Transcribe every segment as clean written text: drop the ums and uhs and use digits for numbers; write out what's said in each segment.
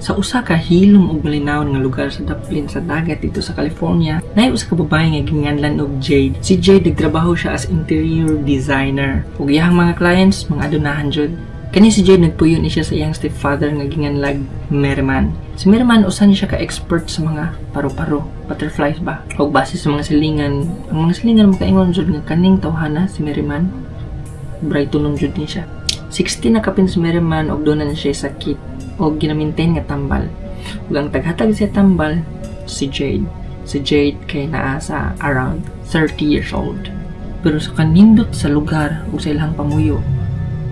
Sa usa ka hilom ug malinawon nga lugar sa daplin sa dagat dito sa California, naay usa ka babae nga ginganlan og Jade. Si Jade nagtrabaho siya as interior designer. Ug iyang mga clients mga adunahan jud. Kani si Jade nagpuyo ni siya sa iyang stepfather nga ginganlag Merman. Si Merman usa ni siya ka expert sa mga paru-paro, butterflies ba. Ug base sa mga silingan, ang mga silingan makaingon jud nga kaning tawhana si Merman brighton jud ni siya. 60 na kapin si Merman og doon na siya sakit o ginamintain nga tambal. Ug ang taghatag siya tambal si Jade. Si Jade kay naa sa around 30 years old. Pero sa kanindot sa lugar ug sa ilang pamuyo,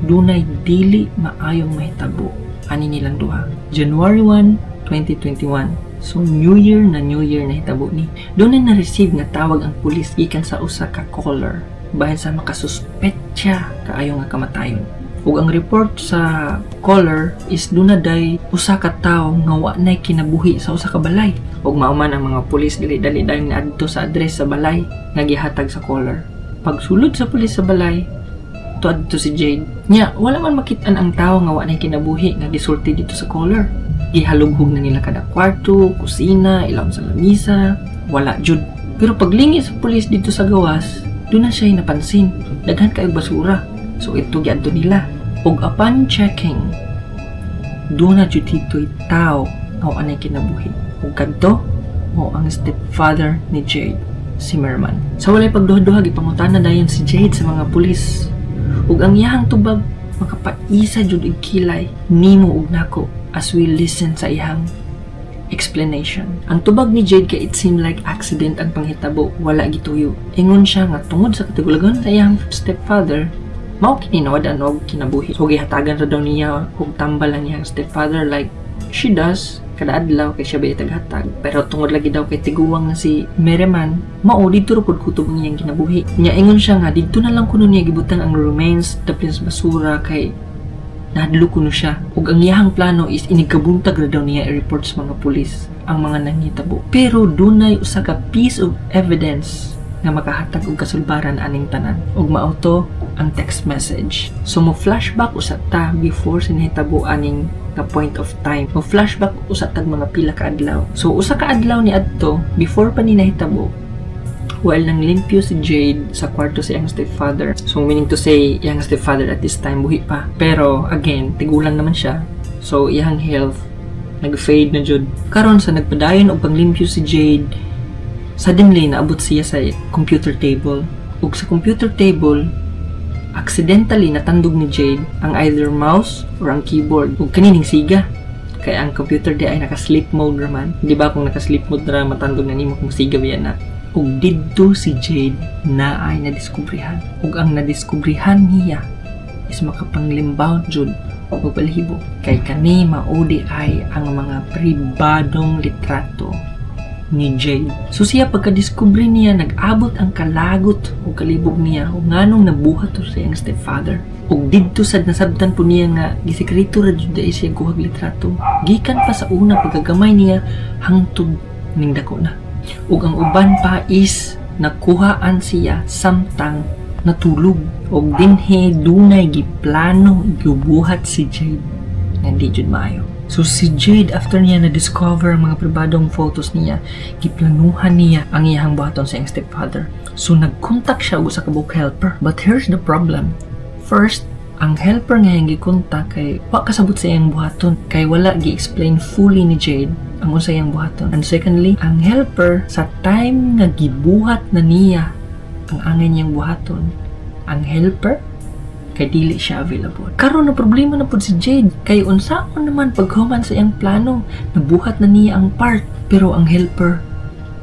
dunay dili maayong mahitabo ani nilang duha. January 1, 2021. So New Year na hitabo ni. Doon na receive nga tawag ang pulis gikan sa usa ka caller bahin sa makasuspetya kaayo nga kamatayon. Ug ang report sa caller is dunaday usa ka tawo nga wa nay kinabuhi sa usa ka balay. Ug mauman ang mga pulis dili-dali dayon adto sa address sa balay nga gihatag sa caller. Pagsulod sa pulis sa balay, tuadto si Jade. Nya wala man makit-an ang tawo nga wa nay kinabuhi nga gisulti dito sa caller. Gihalughog na nila kada kwarto, kusina, ilaw sa lamisa, wala jud. Pero paglingi sa pulis dito sa gawas, doon na siya napansin. Daghan kay basura. So ito giadto nila. Ug upon checking, doon na jud dito'y tao nga anay kinabuhi. Ug kadto mo ang stepfather ni Jade, si Merman. Sa walay pagduha-duha gipangutana dayon si Jade sa mga pulis. Ug ang iyang tubag makapaisa jud og kilay nimo ug nako as we listen sa iyang explanation. Ang tubag ni Jade kay it seemed like accident ang panghitabo, wala gituyo. Ingon siya nga tungod sa katigulangan sa iyang stepfather, mao kini nawadan og kinabuhi. So gihatagan ra daw niya og tambal ang iyang stepfather like she does kada adlaw kay siya bay taghatag. Pero tungod lagi daw kay tiguwang nga si Merman, mao didto ra pud kutob ang iyang kinabuhi. Nya ingon siya nga didto na lang kuno niya gibutang ang remains daplin sa basura kay nahadlo kuno siya. Ug ang iyang plano is inigkabuntag ra daw niya i-report sa mga pulis ang mga nanghitabo. Pero dunay usa ka piece of evidence nga makahatag og kasulbaran aning tanan. Ug mao to ang text message. So mo flashback usa ta before sinahitabo aning ka point of time. Mo flashback usa tag mga pila ka adlaw. So usa ka adlaw ni adto before pa ni nahitabo, while nang limpyo si Jade sa kwarto sa iyang stepfather. So meaning to say, iyang stepfather at this time buhi pa. Pero again, tigulang naman siya. So iyang health nag-fade na jud. Karon sa nagpadayon og panglimpyo si Jade, suddenly naabot siya sa computer table. Ug sa computer table, accidentally natandog ni Jade ang either mouse or ang keyboard. Ug kanining siga. Kaya ang computer di ay naka-sleep mode raman. Di ba kung naka-sleep mode ra matandog na nimo kung siga biya na. Ug didto si Jade na ay nadiskubrihan. Ug ang nadiskubrihan niya is makapanglimbaw jud og balahibo. Kay kani maudi ay ang mga pribadong litrato ni Jade. So siya pagka-discovery niya, nag-abot ang kalagot o kalibog niya o nganong nabuhat to sa iyang stepfather. O didto sad nasabtan po niya nga gisekreto ra jud dai siya guhag litrato. Gikan pa sa una pagagamay niya hangtod ning dako na. Ug ang uban pa is nakuhaan siya samtang natulog. Og dinhi dunay giplano gibuhat si Jade. Hindi jud maayo. So si Jade, after niya na-discover ang mga pribadong photos niya, giplanuhan niya ang iyang buhaton sa iyang stepfather. So nag-contact siya sa kabuk helper. But here's the problem. First, ang helper nga yung gikontak kay wa kasabot sa iyang buhaton. Kay wala gi-explain fully ni Jade ang unsa iyang buhaton. And secondly, ang helper sa time nga gibuhat na niya ang angay niyang buhaton, ang helper kay dili siya available. Karon na problema na pud si Jade kay unsaon naman paghuman sa iyang plano, nabuhat na niya ang part pero ang helper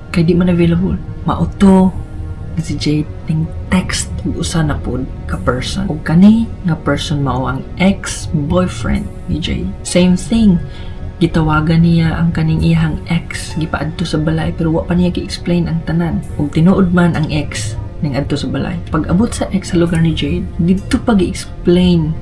kay di man available. Mauto nga si Jade ning text ug usa na pud ka person. Ug kani nga person mao ang ex-boyfriend ni Jade. Same thing, gitawagan niya ang kaning iyang ex gipaadto sa balay pero wa pa niya gi-explain ang tanan. Ug tinuod man ang ex ning adto sa balay. Pag abot sa ex sa lugar ni Jade, didto pa gi-explain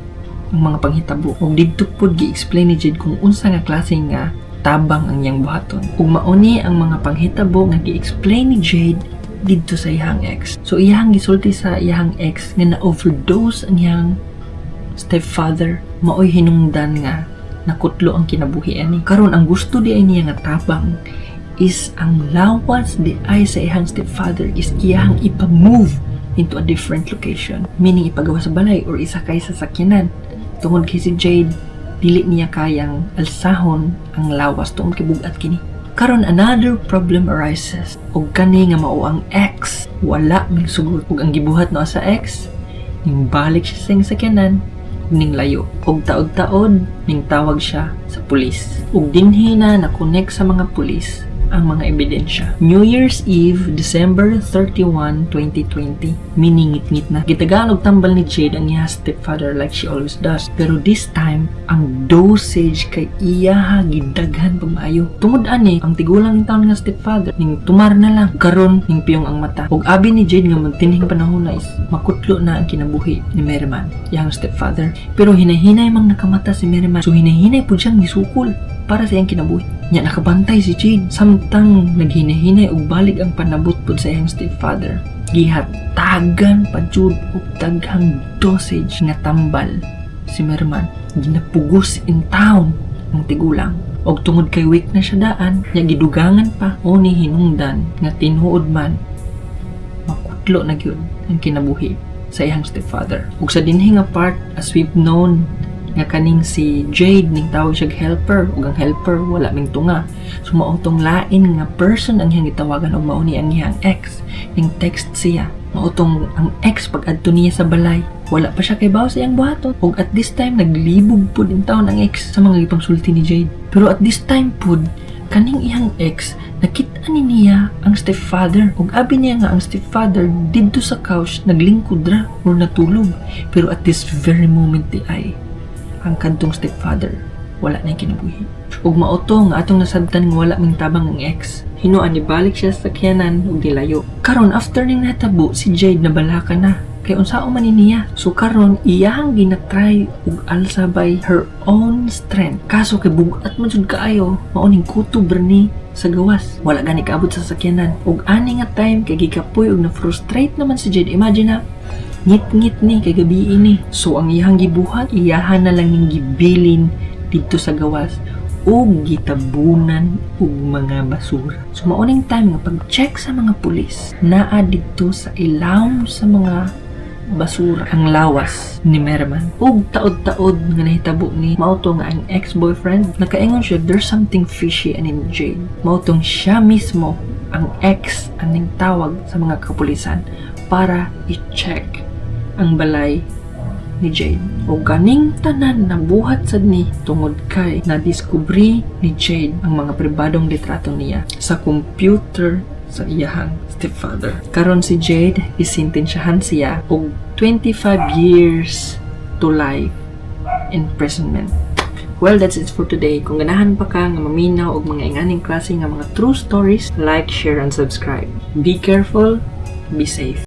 ang mga panghitabo. Ug didto pud gi-explain ni Jade kung unsa nga klase nga tabang ang iyang buhaton. Ug mauni ang mga panghitabo nga gi-explain ni Jade didto sa iyang ex. So iyang gisulti sa iyang ex nga na-overdose ang iyang stepfather. Maoy hinungdan nga nakutlo ang kinabuhi ani. Karon ang gusto di ay niya nga tabang is ang lawas di ay sa ihang stepfather is iyang ipa-move into a different location. Meaning ipagawa sa balay or isa kay sa sakyanan. Tungod kay si Jade, dili niya kayang alsahon ang lawas tungod kay bugat kini. Karon another problem arises. Og kani nga mao ang ex, wala ming sugot. Og ang gibuhat no sa ex, ning balik siya sa iyang sakyanan, ning layo. Og taod-taod, ning tawag siya sa pulis. Og dinhi na na-connect sa mga pulis ang mga ebidensya. New Year's Eve, December 31, 2020. Meaning ngit-ngit na. Gitagalog tambal ni Jade ang iya stepfather like she always does. Pero this time, ang dosage kay iya gidaghan pagmaayo. Tungod ani, ang tigulang ng taon nga stepfather, ning tumar na lang, karon ning piyong ang mata. Og abi ni Jade nga magtinhing panahon na is makutlo na ang kinabuhi ni Merriman, yang stepfather. Pero hinahinay mang nakamata si Merriman. So hinahinay po siyang gisukol para sa iyang kinabuhi. Nya nakabantay si Jade samtang naghinahinay og balik ang panabot pud sa iyang stepfather. Gihatagan pa jud og daghang dosage nga tambal si Merman. Ginapugos in town ang tigulang. Og tungod kay weak na siya daan, nya gidugangan pa o ni hinungdan nga tinuod man makutlo na gyud ang kinabuhi sa iyang stepfather. Ug sa dinhi nga part, as we've known, nga kaning si Jade ning tawag siya helper, ug ang helper wala ming tunga. So mao tong lain nga person ang iyang gitawagan og mao ni ang iyang ex. Ning text siya mao tong ang ex pag adto niya sa balay, wala pa siya kay bawo sa iyang buhaton. Ug at this time naglibog pud in taon ang ex sa mga gipangsulti ni Jade. Pero at this time pud kaning iyang ex nakita ni niya ang stepfather. Ug abi niya nga ang stepfather didto sa couch naglingkod ra or natulog. Pero at this very moment di ay ang kantong stepfather wala na kinabuhi. Ug mauto nga atong nasabtan nga wala ming tabang ang ex. Hinuan ni balik siya sa sakyanan ug gilayo. Karon after ning natabo si Jade nabalaka na kay unsao man niya. So karon iyang ginatry ug alsa by her own strength. Kaso kay bugat man jud kaayo, mao ning kutob ni sa gawas. Wala gani kaabot sa sakyanan. Ug ani nga time kay gikapoy ug na frustrate naman si Jade. Imagine na ngit-ngit ni kay gabi ini. So ang iyang gibuhat, iyahan na lang ning gibilin dito sa gawas ug gitabunan og mga basura. So maoning time nga pag-check sa mga pulis, naa dito sa ilawom sa mga basura ang lawas ni Merman. Ug taod-taod nga nahitabo ni mauto nga ang ex-boyfriend nakaingon siya there's something fishy in Jade. Mautong siya mismo ang ex aning tawag sa mga kapulisan para i-check ang balay ni Jade. O ganing tanan na buhat sad ni tungod kay na-discovery ni Jade ang mga pribadong litrato niya sa computer sa iyahang stepfather. Karon si Jade isintensyahan siya og 25 years to life imprisonment. Well, that's it for today. Kung ganahan pa ka nga maminaw og mga inganing klase nga mga true stories, like, share, and subscribe. Be careful, be safe.